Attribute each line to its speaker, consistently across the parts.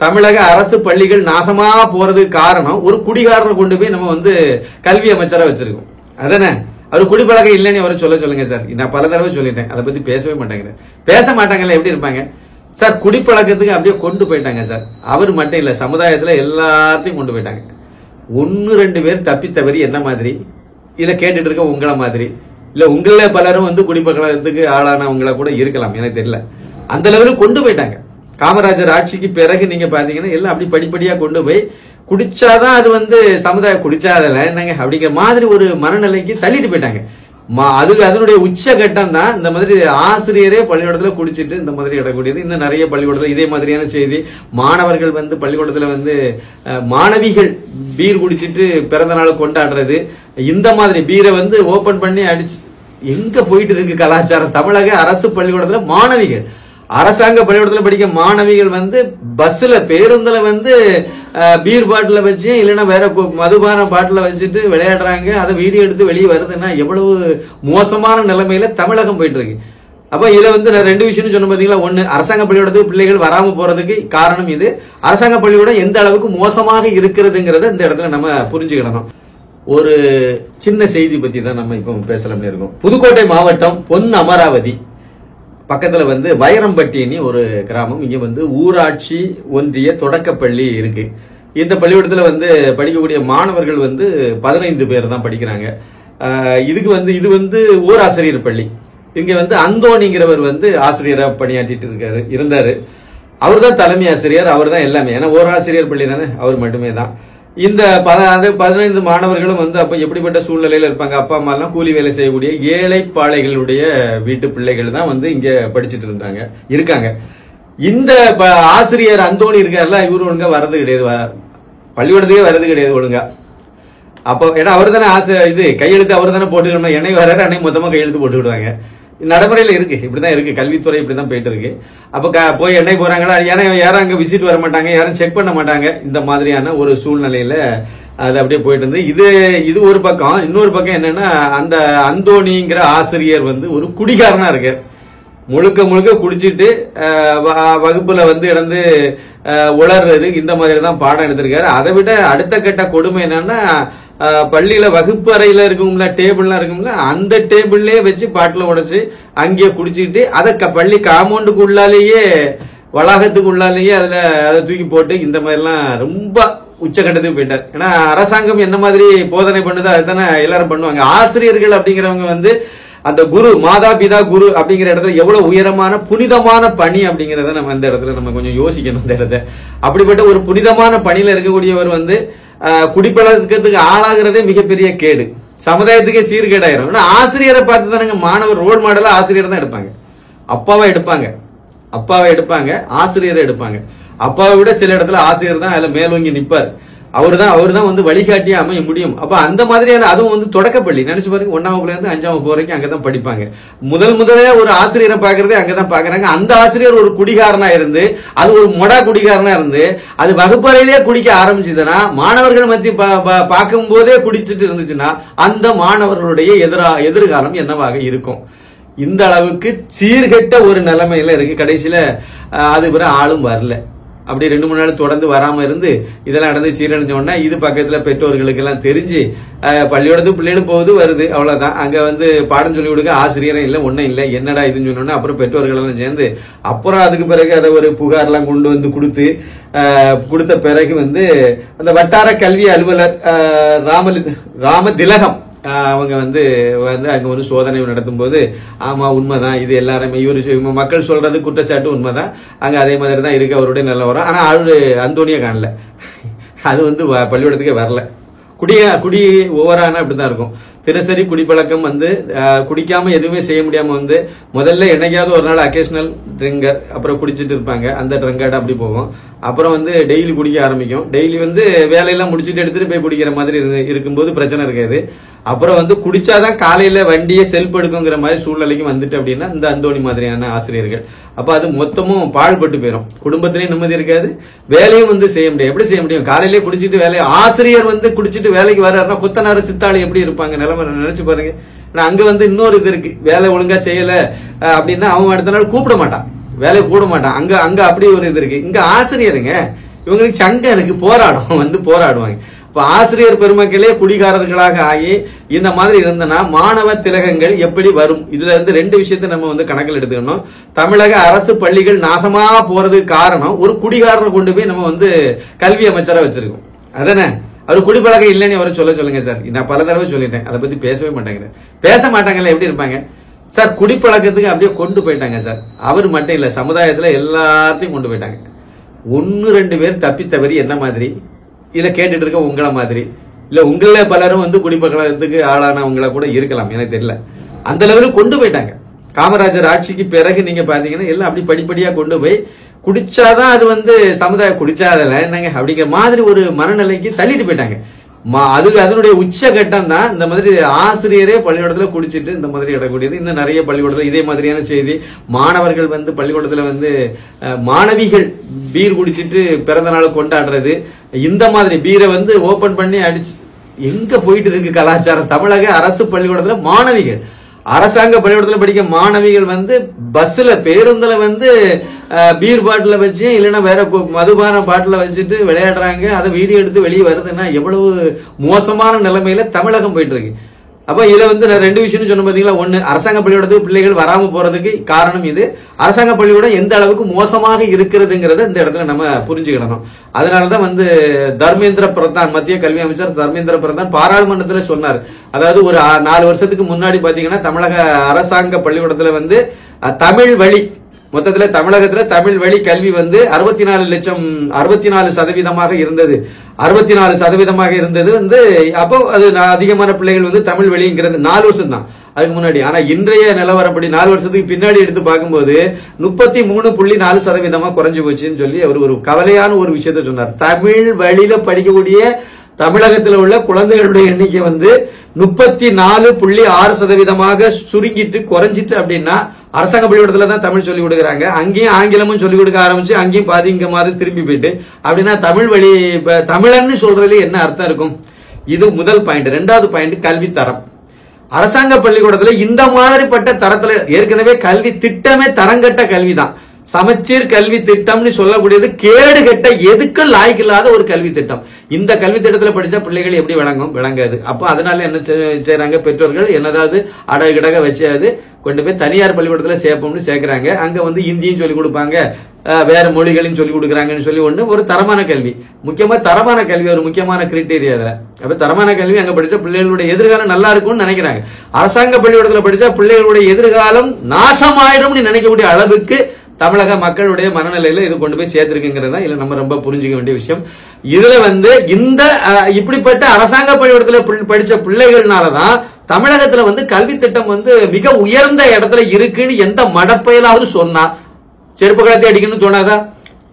Speaker 1: தமிழக அரசு பள்ளிகள் நாசமா போறதுக்கு காரணம் ஒரு குடிகாரனை கொண்டு போய் நம்ம வந்து கல்வி அமைச்சரா வச்சிருக்கோம். அதானே? அவர் குடிப்பழக்கம் இல்லைன்னு அவரை சொல்லுங்க சார். நான் பல தடவை சொல்லிட்டேன், அதை பத்தி பேசவே மாட்டாங்க. பேச மாட்டாங்கல்ல, எப்படி இருப்பாங்க சார்? குடிப்பழக்கத்துக்கு அப்படியே கொண்டு போயிட்டாங்க சார். அவர் மட்டும் இல்ல, சமுதாயத்துல எல்லாத்தையும் கொண்டு போயிட்டாங்க. 1-2 பேர் தப்பி தவறி என்ன மாதிரி இல்ல கேட்டுட்டு இருக்க உங்களை மாதிரி இல்ல உங்கள பலரும் வந்து குடிப்பழக்கத்துக்கு ஆளானவங்களா கூட இருக்கலாம், எனக்கு தெரியல. அந்த லெவலுக்கு கொண்டு போயிட்டாங்க. காமராஜர் ஆட்சிக்கு பிறகு நீங்க பாத்தீங்கன்னா எல்லாம் அப்படி படிப்படியா கொண்டு போய் குடிச்சாதான் அது வந்து சமுதாயம் குடிச்சாதல என்னங்க அப்படிங்கிற மாதிரி ஒரு மனநிலைக்கு தள்ளிட்டு போயிட்டாங்க. அதனுடைய உச்சகட்டம் தான் இந்த மாதிரி ஆசிரியரே பள்ளிக்கூடத்துல குடிச்சிட்டு இந்த மாதிரி இடக்கூடியது. இன்னும் நிறைய பள்ளிக்கூடத்துல இதே மாதிரியான செய்தி. மாணவர்கள் வந்து பள்ளிக்கூடத்துல வந்து மாணவிகள் பீர் குடிச்சிட்டு பிறந்த நாள் கொண்டாடுறது, இந்த மாதிரி பீரை வந்து ஓபன் பண்ணி அடிச்சு எங்க போயிட்டு இருக்கு கலாச்சாரம்? தமிழக அரசு பள்ளிக்கூடத்துல மாணவிகள், அரசாங்க பள்ளிக்கூடத்துல படிக்க மாணவிகள் வந்து பஸ்ல பேருந்துல வந்து பீர் பாட்டில வச்சு இல்லைன்னா வேற மதுபான பாட்டில வச்சுட்டு விளையாடுறாங்க. அதை வீடியோ எடுத்து வெளியே வருதுன்னா எவ்வளவு மோசமான நிலைமையில தமிழகம் போயிட்டு இருக்கு. அப்ப இதுல வந்து நான் 2 விஷயம் சொன்ன பாத்தீங்களா. ஒண்ணு, அரசாங்க பள்ளிக்கூடத்துக்கு பிள்ளைகள் வராம போறதுக்கு காரணம் இது. அரசாங்க பள்ளிக்கூடம் எந்த அளவுக்கு மோசமாக இருக்கிறதுங்கிறத இந்த இடத்துல நம்ம புரிஞ்சுக்கிடணும். ஒரு சின்ன செய்தி பத்தி தான் நம்ம இப்ப பேசலாம்னு இருக்கோம். புதுக்கோட்டை மாவட்டம் பொன் அமராவதி பக்கத்துல வந்து வைரம்பட்டின்னு ஒரு கிராமம். இங்க வந்து ஊராட்சி ஒன்றிய தொடக்கப்பள்ளி இருக்கு. இந்த பள்ளிக்கூடத்துல வந்து படிக்கக்கூடிய மாணவர்கள் வந்து 15 பேர் தான் படிக்கிறாங்க. இது வந்து ஊராசிரியர் பள்ளி. இங்க வந்து அந்தோணிங்கிறவர் வந்து ஆசிரியரா பணியாற்றிட்டு இருந்தாரு. அவர் தான் தலைமை ஆசிரியர், அவர் தான் எல்லாமே. ஏன்னா ஓராசிரியர் பள்ளி தானே, அவர் மட்டுமே தான். இந்த 15 மாணவர்களும் வந்து அப்ப எப்படிப்பட்ட சூழ்நிலையில இருப்பாங்க? அப்பா அம்மா எல்லாம் கூலி வேலை செய்யக்கூடிய ஏழைப்பாளைகளுடைய வீட்டு பிள்ளைகள் தான் வந்து இங்க படிச்சுட்டு இருக்காங்க. இந்த ஆசிரியர் அந்தோணி இருக்காருல்ல, இவரு ஒழுங்கா வர்றது கிடையாது, பள்ளிக்கூடத்துக்கே வர்றது கிடையாது ஒழுங்கா. அப்போ ஏன்னா அவர் தானே கையெழுத்து அவர் தானே போட்டுக்கணும். என்னை வர்றாரு அன்னை மொத்தமா கையெழுத்து போட்டு விடுவாங்க. நடைமுறையில இருக்கு, இப்படிதான் இருக்கு. கல்வித்துறை இப்படிதான் போயிட்டு இருக்கு. அப்ப போய் என்னை போறாங்களா, ஏன்னா யாரும் அங்க விசிட் வர மாட்டாங்க, யாரும் செக் பண்ண மாட்டாங்க. இந்த மாதிரியான ஒரு சூழ்நிலையில அது அப்படியே போயிட்டு இருந்து இது ஒரு பக்கம். இன்னொரு பக்கம் என்னன்னா, அந்த அந்தோணிங்கிற ஆசிரியர் வந்து ஒரு குடிகாரனா இருக்கு. முழுக்க குடிச்சிட்டு வகுப்புல வந்து இடந்து உளர்றது, இந்த மாதிரி தான் பாடம் எடுத்திருக்காரு. அதை விட அடுத்த கட்ட கொடுமை என்னன்னா, பள்ளியில வகுப்பு அறையில இருக்கும்ல, டேபிள்லாம் இருக்கும்ல, அந்த டேபிள்லயே வச்சு பாட்டில உடைச்சு அங்கேயே குடிச்சுக்கிட்டு அதை பள்ளி காம்பவுண்டுக்கு உள்ளாலேயே வளாகத்துக்கு உள்ளாலேயே அதை தூக்கி போட்டு இந்த மாதிரிலாம் ரொம்ப உச்சகட்டத்துக்கு போயிட்டார். ஏன்னா அரசாங்கம் என்ன மாதிரி போதனை பண்ணுதோ அதுதானே எல்லாரும் பண்ணுவாங்க. ஆசிரியர்கள் அப்படிங்கிறவங்க வந்து அந்த குரு, மாதா பிதா குரு அப்படிங்கிற இடத்துல எவ்வளவு உயரமான புனிதமான பணி அப்படிங்கறத நம்ம இந்த இடத்துல நம்ம கொஞ்சம் யோசிக்கணும். இந்த இடத்த அப்படிப்பட்ட ஒரு புனிதமான பணியில இருக்கக்கூடியவர் வந்து குடிப்பழக்கத்துக்கு ஆளாகிறதே மிகப்பெரிய கேடு, சமுதாயத்துக்கே சீர்கேடாயிரும். ஆசிரியரை பார்த்து தானங்க மாணவர் ரோல் மாடலா ஆசிரியர் தான் எடுப்பாங்க, அப்பாவை எடுப்பாங்க, ஆசிரியரை எடுப்பாங்க. அப்பாவை விட சில இடத்துல ஆசிரியர் தான் அதுல மேலோங்கி நிற்பார். அவர்தான் வந்து வழிகாட்டியா அமைய முடியும். அப்ப அந்த மாதிரியான, அதுவும் வந்து தொடக்கப்பள்ளி நினைச்சு பாருங்க, 1ஆம் வகுப்புல இருந்து 5ஆம் வகுப்பு வரைக்கும் அங்கதான் படிப்பாங்க. முதல்ல ஒரு ஆசிரியரை பாக்குறதே அங்கதான் பாக்குறாங்க. அந்த ஆசிரியர் ஒரு குடிகாரனா இருந்து, அது ஒரு மொடா குடிகாரனா இருந்து, அது வகுப்பறையிலேயே குடிக்க ஆரம்பிச்சதுன்னா, மாணவர்கள் மத்திய பார்க்கும் போதே குடிச்சிட்டு இருந்துச்சுன்னா அந்த மாணவர்களுடைய எதிர்காலம் என்னவாக இருக்கும்? இந்த அளவுக்கு சீர்கெட்ட ஒரு நிலைமையில இருக்கு. கடைசியில அது பிற ஆளும் வரல. அப்படி 2-3 நாள் தொடர்ந்து வராம இருந்து இதெல்லாம் நடந்து சீரழிஞ்ச உடனே இது பக்கத்துல பெற்றோர்களுக்கு எல்லாம் தெரிஞ்சு பள்ளியோடது பிள்ளைகள் போகுது வருது, அவ்வளவுதான். அங்க வந்து பாடம் சொல்லி கொடுக்க ஆசிரியரும் இல்லை, ஒன்னும் இல்லை. என்னடா இதுன்னு சொன்னோன்னா அப்புறம் பெற்றோர்கள் எல்லாம் சேர்ந்து அப்புறம் அதுக்கு பிறகு அதை ஒரு புகார்லாம் கொண்டு வந்து கொடுத்த பிறகு வந்து அந்த வட்டார கல்வி அலுவலர் ராமதிலகம் அவங்க வந்து அங்க ஒரு சோதனை நடத்தும் போது, ஆமா உண்மைதான், இது எல்லாருமே இவரு மக்கள் சொல்றது குற்றச்சாட்டு உண்மைதான், அங்க அதே மாதிரி தான் இருக்கு அவருடைய நிலவரம். ஆனா அவரு அந்தோணியை காணல, அது வந்து பள்ளிக்கூடத்துக்கே வரல. குடி ஓவரானா அப்படிதான் இருக்கும். தினசரி குடிப்பழக்கம் வந்து குடிக்காம எதுவுமே செய்ய முடியாம வந்து முதல்ல என்னைக்காவது ஒரு நாள் அக்கேஷனல் ட்ரிங்கர், அப்புறம் குடிச்சிட்டு இருப்பாங்க, அந்த ட்ரங்கார்டு அப்படி போகும். அப்புறம் வந்து டெய்லி குடிக்க ஆரம்பிக்கும். டெய்லி வந்து வேலையெல்லாம் முடிச்சுட்டு எடுத்துட்டு போய் குடிக்கிற மாதிரி இருக்கும்போது பிரச்சனை இருக்காது. அப்புறம் வந்து குடிச்சாதான் காலையில வண்டியை செல்ஃப் எடுக்குங்கிற மாதிரி சூழ்நிலைக்கு வந்துட்டு அப்படின்னா இந்த அந்தோணி மாதிரியான ஆசிரியர்கள், அப்ப அது மொத்தமும் பாழ்பட்டு போயிடும். குடும்பத்திலையும் நிம்மதி இருக்காது, வேலையும் வந்து செய்ய முடியாது. எப்படி செய்ய முடியும்? காலையிலேயே குடிச்சிட்டு வேலையை, ஆசிரியர் வந்து குடிச்சிட்டு வேலைக்கு வர்றாருன்னா கொத்தனார சித்தாளி எப்படி இருப்பாங்க நிலைமை நினைச்சு பாருங்க. அங்க வந்து இன்னொரு இது இருக்கு, வேலை ஒழுங்கா செய்யல அப்படின்னா அவன் அடுத்த நாள் கூப்பிட மாட்டான், வேலையை கூட மாட்டான். அங்க அப்படி ஒரு இது இருக்கு. இங்க ஆசிரியருங்க, இவங்களுக்கு சங்கம் இருக்கு, போராடுவாங்க. இப்ப ஆசிரியர் பெருமக்களே குடிகாரர்களாக ஆகி இந்த மாதிரி இருந்தனா மாணவ திலகங்கள் எப்படி வரும்? இதுல இருந்து ரெண்டு விஷயத்தை நம்ம வந்து கணக்கில் எடுத்துக்கணும். தமிழக அரசு பள்ளிகள் நாசமா போறதுக்கு காரணம் ஒரு குடிகாரனை கொண்டு போய் நம்ம வந்து கல்வி அமைச்சரா வச்சிருக்கோம். அதானே? அவர் குடிப்பழக்கம் இல்லைன்னு அவரை சொல்லுங்க சார். நான் பல தடவை சொல்லிட்டேன், அதை பத்தி பேசவே மாட்டேங்கிறேன். பேச மாட்டாங்கல்ல, எப்படி இருப்பாங்க சார்? குடிப்பழக்கத்துக்கு அப்படியே கொண்டு போயிட்டாங்க சார். அவர் மட்டும் இல்ல, சமுதாயத்துல எல்லாத்தையும் கொண்டு போயிட்டாங்க. 1-2 பேர் தப்பி தவறி என்ன மாதிரி இதை கேட்டுட்டு இருக்க உங்களை மாதிரி இல்ல, உங்கள பலரும் வந்து குடிப்பழக்கத்துக்கு ஆளானவங்கள கூட இருக்கலாம், எனக்கு தெரியல. அந்த லெவலுக்கு கொண்டு போயிட்டாங்க. காமராஜர் ஆட்சிக்கு பிறகு நீங்க பாத்தீங்கன்னா எல்லாம் அப்படி படிப்படியா கொண்டு போய் குடிச்சாதான் அது வந்து சமுதாயம், குடிச்சாதல என்னங்க அப்படிங்கிற மாதிரி ஒரு மனநிலைக்கு தள்ளிட்டு போயிட்டாங்க. அதனுடைய உச்சகட்டம் தான் இந்த மாதிரி ஆசிரியரே பள்ளிக்கூடத்துல குடிச்சிட்டு இந்த மாதிரி இடக்கூடியது. இன்னும் நிறைய பள்ளிக்கூடத்துல இதே மாதிரியான செய்தி. மாணவர்கள் வந்து பள்ளிக்கூடத்துல வந்து மாணவிகள் பீர் குடிச்சிட்டு பிறந்த நாள் கொண்டாடுறது, இந்த மாதிரி பீரை வந்து ஓபன் பண்ணி அடிச்சு எங்க போயிட்டு இருக்கு கலாச்சாரம்? தமிழக அரசு பள்ளிக்கூடத்துல மாணவிகள், அரசாங்க பள்ளிக்கூடத்துல படிக்க மாணவிகள் வந்து பஸ்ல பேருந்துல வந்து பீர் பாட்டில வச்சு இல்லைன்னா வேற மதுபான பாட்டில வச்சுட்டு விளையாடுறாங்க. அதை வீடியோ எடுத்து வெளியே வருதுன்னா எவ்வளவு மோசமான நிலைமையில தமிழகம் போயிட்டு இருக்கு. அப்ப இதுல வந்து நான் ரெண்டு விஷயம் சொன்ன பாத்தீங்களா. ஒண்ணு, அரசாங்க பள்ளிக்கூடத்துக்கு பிள்ளைகள் வராம போறதுக்கு காரணம் இது. அரசாங்க பள்ளிக்கூடம் எந்த அளவுக்கு மோசமாக இருக்கிறதுங்கிறத இந்த இடத்துல நம்ம புரிஞ்சுக்கிடணும். அதனாலதான் வந்து தர்மேந்திர பிரதான், மத்திய கல்வி அமைச்சர் தர்மேந்திர பிரதான் பாராளுமன்றத்துல சொன்னார். அதாவது ஒரு 4 வருஷத்துக்கு முன்னாடி பாத்தீங்கன்னா தமிழக அரசாங்க பள்ளிக்கூடத்துல வந்து தமிழ் வழி, மொத்தத்துல தமிழகத்துல தமிழ் வழி கல்வி வந்து 64% இருந்தது. 64% இருந்தது வந்து அப்போ அது அதிகமான பிள்ளைகள் வந்து தமிழ் வழிங்கிறது 4 வருஷம் தான் அதுக்கு முன்னாடி. ஆனா இன்றைய நிலவரப்படி 4 வருஷத்துக்கு பின்னாடி எடுத்து பார்க்கும்போது 33.4% குறைஞ்சு போச்சுன்னு சொல்லி அவர் ஒரு கவலையான ஒரு விஷயத்த சொன்னார். தமிழ் வழியில படிக்கக்கூடிய தமிழகத்தில் உள்ள குழந்தைகளுடைய எண்ணிக்கை வந்து 34.6% சுருங்கிட்டு குறைஞ்சிட்டு. அப்படின்னா அரசாங்க பள்ளிக்கூடத்துல தான் தமிழ் சொல்லிக் கொடுக்குறாங்க, அங்கேயும் ஆங்கிலமும் சொல்லிக் கொடுக்க ஆரம்பிச்சு அங்கேயும் பாதிங்க மாதிரி திரும்பி போயிட்டு. அப்படின்னா தமிழ் வழி தமிழன்னு சொல்றதுல என்ன அர்த்தம் இருக்கும்? இது முதல் பாயிண்ட். 2வது பாயிண்ட், கல்வி தரம். அரசாங்க பள்ளிக்கூடத்துல இந்த மாதிரிப்பட்ட தரத்துல ஏற்கனவே கல்வி திட்டமே தரங்கட்ட கல்விதான். சமச்சீர் கல்வி திட்டம்னு சொல்லக்கூடியது கேடு கெட்ட எதுக்கும் லாய்க்கில்லாத ஒரு கல்வி திட்டம். இந்த கல்வி திட்டத்துல படிச்சா பிள்ளைகள் எப்படி விளங்காது. அப்போ அதனால என்ன செய்யறாங்க பெற்றோர்கள், என்னதாவது அடகிடக வச்சாது கொண்டு போய் தனியார் பள்ளிக்கூடத்துல சேர்ப்போம்னு சேர்க்கிறாங்க. அங்க வந்து இந்தியும் சொல்லிக் கொடுப்பாங்க, வேற மொழிகளையும் சொல்லிக் கொடுக்குறாங்கன்னு சொல்லி ஒரு தரமான கல்வி. முக்கியமா தரமான கல்வி ஒரு முக்கியமான கிரைட்டீரியா. அப்ப தரமான கல்வி அங்க படிச்சா பிள்ளைகளுடைய எதிர்காலம் நல்லா இருக்கும்னு நினைக்கிறாங்க. அரசாங்க பள்ளிக்கூடத்துல படிச்சா பிள்ளைகளுடைய எதிர்காலம் நாசமாயிடும்னு நினைக்கக்கூடிய அளவுக்கு தமிழக மக்களுடைய மனநிலையில இது கொண்டு போய் சேர்த்திருக்குங்கிறது தான் இதுல நம்ம ரொம்ப புரிஞ்சுக்க வேண்டிய விஷயம். இதுல வந்து இந்த இப்படிப்பட்ட அரசாங்க பள்ளிக்கூடத்துல படிச்ச பிள்ளைகள்னாலதான் தமிழகத்துல வந்து கல்வி திட்டம் வந்து மிக உயர்ந்த இடத்துல இருக்குன்னு எந்த மடப்பையிலாவது சொன்னா செருப்பு கலத்தி அடிக்கணும்னு தோணாதா?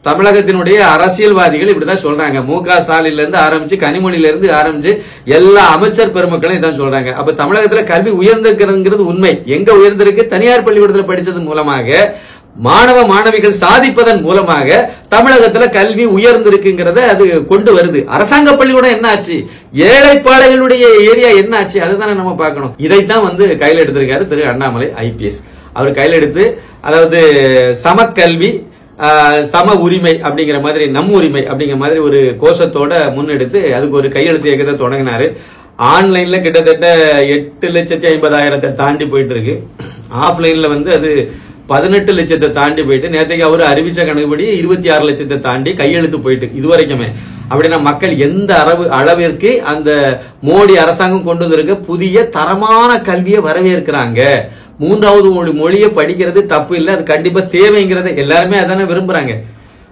Speaker 1: தமிழகத்தினுடைய அரசியல்வாதிகள் இப்படிதான் சொல்றாங்க. மு.க. ஸ்டாலின்ல இருந்து ஆரம்பிச்சு, கனிமொழியில இருந்து ஆரம்பிச்சு எல்லா அமைச்சர் பெருமக்களும் இதான் சொல்றாங்க. அப்ப தமிழகத்துல கல்வி உயர்ந்திருக்கிறது உண்மை. எங்க உயர்ந்திருக்கு? தனியார் பள்ளிக்கூடத்துல படிச்சது மூலமாக, மாணவ மாணவிகள் சாதிப்பதன் மூலமாக தமிழகத்துல கல்வி உயர்ந்திருக்குங்கிறத அது கொண்டு வருது. அரசாங்க பள்ளிக்கூடம் என்ன ஆச்சு? ஏழைப்பாளைகளுடைய ஏரியா என்ன ஆச்சு? அதுதானே நம்ம பார்க்கணும். இதைத்தான் வந்து கையில் எடுத்திருக்காரு திரு அண்ணாமலை ஐபிஎஸ். அவர் கையில் எடுத்து, அதாவது சமக்கல்வி சம உரிமை அப்படிங்கிற மாதிரி, நம் உரிமை அப்படிங்கிற மாதிரி ஒரு கோஷத்தோட முன்னெடுத்து அதுக்கு ஒரு கையெழுத்து இயக்கத்தை தொடங்கினாரு. ஆன்லைன்ல கிட்டத்தட்ட 8,50,000 தாண்டி போயிட்டு இருக்கு. ஆஃப்லைன்ல வந்து அது 18 லட்சத்தை தாண்டி போயிட்டு, நேற்றுக்கு அவரு அறிவிச்ச கணக்குப்படி 26 லட்சத்தை தாண்டி கையெழுத்து போயிட்டு இதுவரைக்குமே. அப்படின்னா மக்கள் எந்த அளவிற்கு அந்த மோடி அரசாங்கம் கொண்டு வந்திருக்க புதிய தரமான கல்வியை வரவேற்கிறாங்க. 3வது மொழியை படிக்கிறது தப்பு இல்லை, அது கண்டிப்பா தேவைங்கிறத எல்லாருமே அதானே விரும்புறாங்க.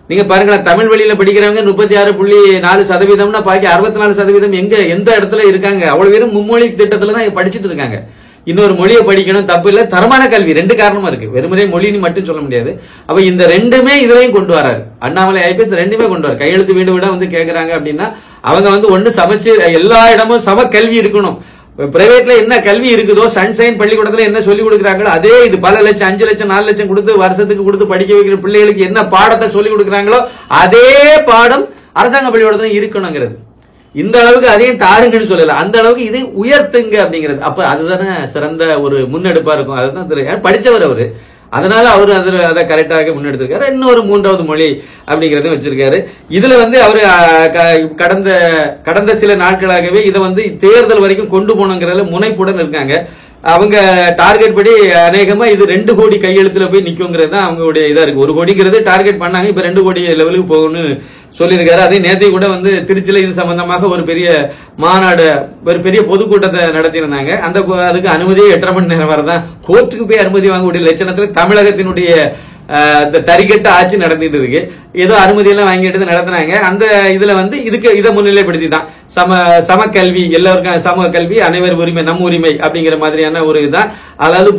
Speaker 1: நீங்க பாருங்களேன், தமிழ் வழியில படிக்கிறவங்க 36.4%, பாக்கி 64% எந்த இடத்துல இருக்காங்க? அவ்வளவு பேரும் மும்மொழி திட்டத்துல தான் படிச்சுட்டு இருக்காங்க. இன்னொரு மொழியை படிக்கணும் தப்பு இல்லை, தரமான கல்வி. 2 காரணமா இருக்கு, வெறுமனே மொழின்னு மட்டும் சொல்ல முடியாது. அப்ப இந்த 2மே இதுலயும் கொண்டு வராரு அண்ணாமலை ஐபிஎஸ். 2மே கொண்டு வர கையெழுத்து வீடு விட வந்து கேட்கறாங்க. அப்படின்னா அவங்க வந்து ஒண்ணு சமச்சீர், எல்லா இடமும் சம கல்வி இருக்கணும். பிரைவேட்ல என்ன கல்வி இருக்குதோ, சன்ஷைன் பள்ளிக்கூடத்துல என்ன சொல்லி கொடுக்குறாங்களோ அதே இது பல லட்சம், 5 லட்சம் 4 லட்சம் கொடுத்து வருஷத்துக்கு கொடுத்து படிக்க வைக்கிற பிள்ளைகளுக்கு என்ன பாடத்தை சொல்லி கொடுக்குறாங்களோ அதே பாடம் அரசாங்க பள்ளிக்கூடத்துல இருக்கணுங்கிறது. இந்த அளவுக்கு அதையும் தாருங்கன்னு சொல்லல, அந்த அளவுக்கு இதை உயர்த்துங்க அப்படிங்கிறது. அப்ப அதுதானே சிறந்த ஒரு முன்னெடுப்பா இருக்கும். அதுதான் படிச்சவர் அவரு. அதனால அவரு அதை கரெக்டாக முன்னெடுத்திருக்காரு. இன்னொரு மூன்றாவது மொழி அப்படிங்கறத வச்சிருக்காரு. இதுல வந்து அவரு கடந்த சில நாட்களாகவே இதை வந்து தேர்தல் வரைக்கும் கொண்டு போனங்கிறதுல முனைப்புடன் இருக்காங்க. அவங்க டார்கெட் படி அநேகமா இது 2 கோடி கையெழுத்துல போய் நிக்குங்கிறது தான் அவங்களுடைய இதா இருக்கு. 1 கோடிங்கிறது டார்கெட் பண்ணாங்க, இப்ப 2 கோடி லெவலுக்கு போகணும்னு சொல்லியிருக்காரு. அதே நேற்று கூட வந்து திருச்சியில இது சம்பந்தமாக ஒரு பெரிய மாநாடு, ஒரு பெரிய பொதுக்கூட்டத்தை நடத்தியிருந்தாங்க. அதுக்கு அனுமதியே 8.5 மணி நேரம் வரதான் கோர்ட்டுக்கு போய் அனுமதி வாங்கக்கூடிய லட்சணத்துல தமிழகத்தினுடைய தரிகட்ட ஆட்சி நடத்திட்டு இருக்கு. ஏதோ அனுமதி எல்லாம் வாங்கிட்டு நடத்துனாங்க. அந்த இதுல வந்து இதை முன்னிலைப்படுத்தி தான் சம கல்வி, எல்லாருக்கும் சம கல்வி, அனைவர் உரிமை நம் உரிமை அப்படிங்கிற மாதிரியான ஒரு இதுதான். அதாவது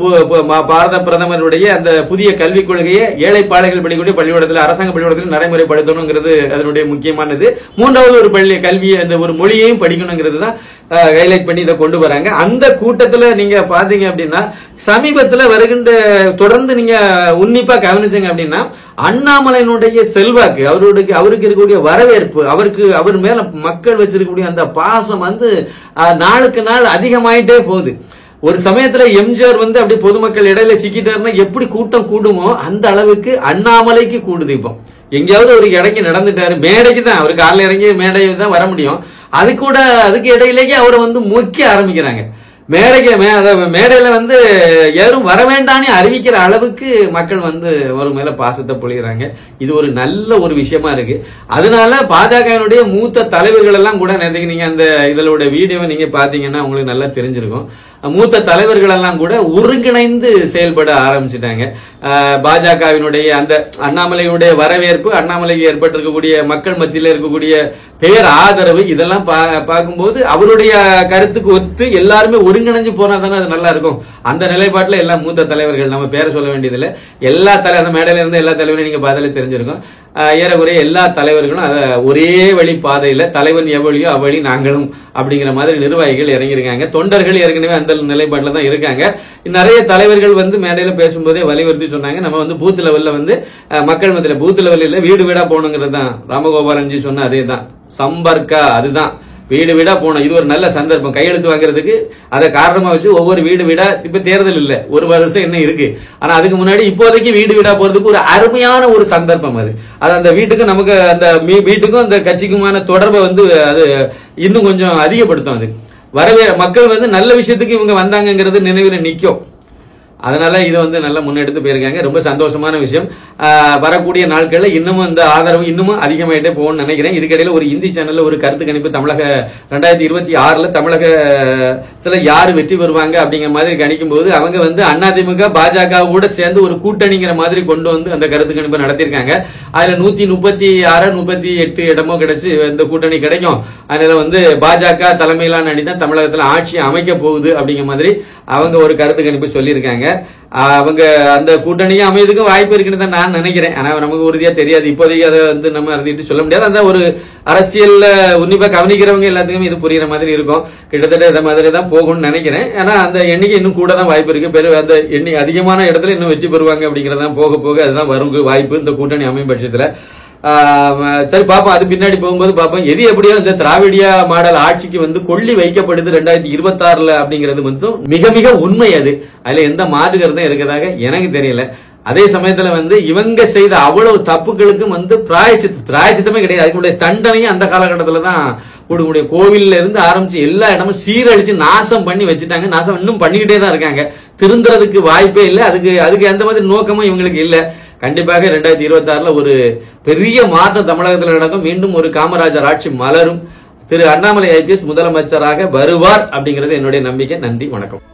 Speaker 1: பாரத பிரதமருடைய அந்த புதிய கல்விக் கொள்கையை ஏழை பாளைகள் படிக்கக்கூடிய பள்ளிக்கூடத்தில், அரசாங்க பள்ளிக்கூடத்தில் நடைமுறைப்படுத்தணுங்கிறது அதனுடைய முக்கியமானது. மூன்றாவது ஒரு கல்வி, அந்த ஒரு மொழியையும் படிக்கணுங்கிறது தான் ஹைலைட் பண்ணி இதை கொண்டு வராங்க. அந்த கூட்டத்துல நீங்க பாத்தீங்க அப்படின்னா சமீபத்துல வருகின்ற தொடர்ந்து நீங்க உன்னிப்பா கவனிச்சீங்க அப்படின்னா அண்ணாமலையினுடைய செல்வாக்கு, அவருக்கு இருக்கக்கூடிய வரவேற்பு, அவர் மேல மக்கள் வச்சிருக்கக்கூடிய அந்த பாசம் வந்து நாளுக்கு நாள் அதிகமாயிட்டே போகுது. ஒரு சமயத்துல எம்ஜிஆர் வந்து அப்படி பொதுமக்கள் இடையில சிக்கிட்டாருன்னா எப்படி கூட்டம் கூடுமோ அந்த அளவுக்கு அண்ணாமலைக்கு கூடுது. இப்போ எங்கேயாவது ஒரு இறங்கி நடந்துட்டாரு, மேடைக்கு தான் அவர் காலையில் இறங்கி மேடைக்கு தான் வர முடியும். அதுக்கு இடையிலேயே அவரை வந்து முக்கிய ஆரம்பிக்கிறாங்க. மேடையில வந்து யாரும் வர வேண்டான்னு அறிவிக்கிற அளவுக்கு மக்கள் வந்து ஒரு மேல பாசத்தை பொழிகிறாங்க. இது ஒரு நல்ல ஒரு விஷயமா இருக்கு. அதனால பாஜகவினுடைய மூத்த தலைவர்கள் எல்லாம் கூட நீங்க அந்த இதோட வீடியோவை நீங்க பாத்தீங்கன்னா உங்களுக்கு நல்லா தெரிஞ்சிருக்கும். மூத்த தலைவர்கள் எல்லாம் கூட ஒருங்கிணைந்து செயல்பட ஆரம்பிச்சுட்டாங்க. பாஜகவினுடைய அந்த அண்ணாமலையுடைய வரவேற்பு, அண்ணாமலைக்கு ஏற்பட்டிருக்கக்கூடிய மக்கள் மத்தியில் இருக்கக்கூடிய பேர் ஆதரவு, இதெல்லாம் பார்க்கும்போது அவருடைய கருத்துக்கு ஒத்து எல்லாருமே ஒருங்கிணைஞ்சு போனா தானே அது நல்லா இருக்கும். அந்த நிலைப்பாட்டில் எல்லா மூத்த தலைவர்கள், நம்ம பேரை சொல்ல வேண்டியதில்லை, எல்லா அந்த மேடையில இருந்து எல்லா தலைவரையும் நீங்க பார்த்தாலே தெரிஞ்சிருக்கும். ஏறக்குறைய எல்லா தலைவர்களும் ஒரே வழி பாதையில தலைவன் எவ்வளியோ அவ்வழி நாங்களும் அப்படிங்கிற மாதிரி நிர்வாகிகள் இறங்கியிருக்காங்க. தொண்டர்கள் ஏற்கனவே அந்த நிலைப்பாட்டில் தான் இருக்காங்க. நிறைய தலைவர்கள் வந்து மேடையில பேசும்போதே வலியுறுத்தி சொன்னாங்க, நம்ம வந்து பூத் லெவல்ல வந்து மக்கள் மத்தியில பூத் லெவலில் வீடு வீடா போகணுங்கிறது தான் ராமகோபாலன்ஜி சொன்ன அதே தான் சம்பர்க்கா, அதுதான் வீடு வீடா போனோம். இது ஒரு நல்ல சந்தர்ப்பம் கையெழுத்து வாங்குறதுக்கு. அதை காரணமா வச்சு ஒவ்வொரு வீடு வீடா, இப்ப தேர்தல் இல்ல, ஒரு வருஷம் என்ன இருக்கு, ஆனா அதுக்கு முன்னாடி இப்போதைக்கு வீடு வீடா போறதுக்கு ஒரு அருமையான ஒரு சந்தர்ப்பம் அது. அந்த வீட்டுக்கும் நமக்கு அந்த வீட்டுக்கும் அந்த கட்சிக்குமான தொடர்பை வந்து அது இன்னும் கொஞ்சம் அதிகப்படுத்தும். அது மக்கள் வந்து நல்ல விஷயத்துக்கு இவங்க வந்தாங்கிறது நினைவில் நிற்கும். அதனால இதை வந்து நல்லா முன்னெடுத்து போயிருக்காங்க. ரொம்ப சந்தோஷமான விஷயம். வரக்கூடிய நாட்கள்ல இன்னமும் இந்த ஆதரவு இன்னமும் அதிகமாயிட்டே போகணும்னு நினைக்கிறேன். இதுக்கிடையில ஒரு இந்தி சேனல்ல ஒரு கருத்து கணிப்பு 2026 தமிழகத்துல யாரு வெற்றி பெறுவாங்க அப்படிங்கிற மாதிரி கணிக்கும் போது அவங்க வந்து அதிமுக பாஜக கூட சேர்ந்து ஒரு கூட்டணிங்கிற மாதிரி கொண்டு வந்து அந்த கருத்து கணிப்பு நடத்திருக்காங்க. அதுல 136 138 இடமோ கிடைச்சு இந்த கூட்டணி கிடைக்கும். அதனால வந்து பாஜக தலைமையிலான அணி தான் தமிழகத்துல ஆட்சி அமைக்க போகுது அப்படிங்கிற மாதிரி அவங்க ஒரு கருத்து கணிப்பு சொல்லியிருக்காங்க. அவங்க அந்த கூட்டணியை அமையதுக்கும் வாய்ப்பு இருக்குன்னு தான் நான் நினைக்கிறேன். ஆனா நமக்கு உறுதியா தெரியாது, இப்போதைக்கு அதை வந்து நம்ம அறிஞ்சிட்டு சொல்ல முடியாது. அந்த ஒரு அரசியல்ல உன்னிப்பா கவனிக்கிறவங்க எல்லாத்துக்குமே இது புரியுற மாதிரி இருக்கும். கிட்டத்தட்ட இந்த மாதிரி தான் போகும்னு நினைக்கிறேன். ஆனா அந்த எண்ணிக்கை இன்னும் கூட தான் வாய்ப்பு இருக்கு. அந்த எண்ணிக்கை அதிகமான இடத்துல இன்னும் வெற்றி பெறுவாங்க அப்படிங்கறதான் போக போக அதுதான் வரும் வாய்ப்பு இந்த கூட்டணி அமையும் பட்சத்துல. சரி பாப்போம், அது பின்னாடி போகும்போது பாப்போம். எது எப்படியோ இந்த திராவிடியா மாடல் ஆட்சிக்கு வந்து கொள்ளி வைக்கப்படுது 2026 அப்படிங்கிறது மட்டும் மிக மிக உண்மை. அதுல எந்த மாற்று கருத்தும் இருக்கிறதாக எனக்கு தெரியல. அதே சமயத்துல வந்து இவங்க செய்த அவ்வளவு தப்புகளுக்கும் வந்து பிராயச்சித்தமே கிடையாது. அதுக்குடைய தண்டனையும் அந்த காலகட்டத்துல தான் கொடுக்கக்கூடிய. கோவில்ல இருந்து ஆரம்பிச்சு எல்லா இடமும் சீரழிச்சு நாசம் பண்ணி வச்சுட்டாங்க. நாசம் இன்னும் பண்ணிக்கிட்டே தான் இருக்காங்க. திருந்துறதுக்கு வாய்ப்பே இல்லை. அதுக்கு எந்த மாதிரி நோக்கமும் இவங்களுக்கு இல்லை. கண்டிப்பாக 2026 ஒரு பெரிய மாற்றம் தமிழகத்தில் நடக்கும். மீண்டும் ஒரு காமராஜர் ஆட்சி மலரும். திரு அண்ணாமலை IPS முதலமைச்சராக வருவார் அப்படிங்கிறது என்னுடைய நம்பிக்கை. நன்றி, வணக்கம்.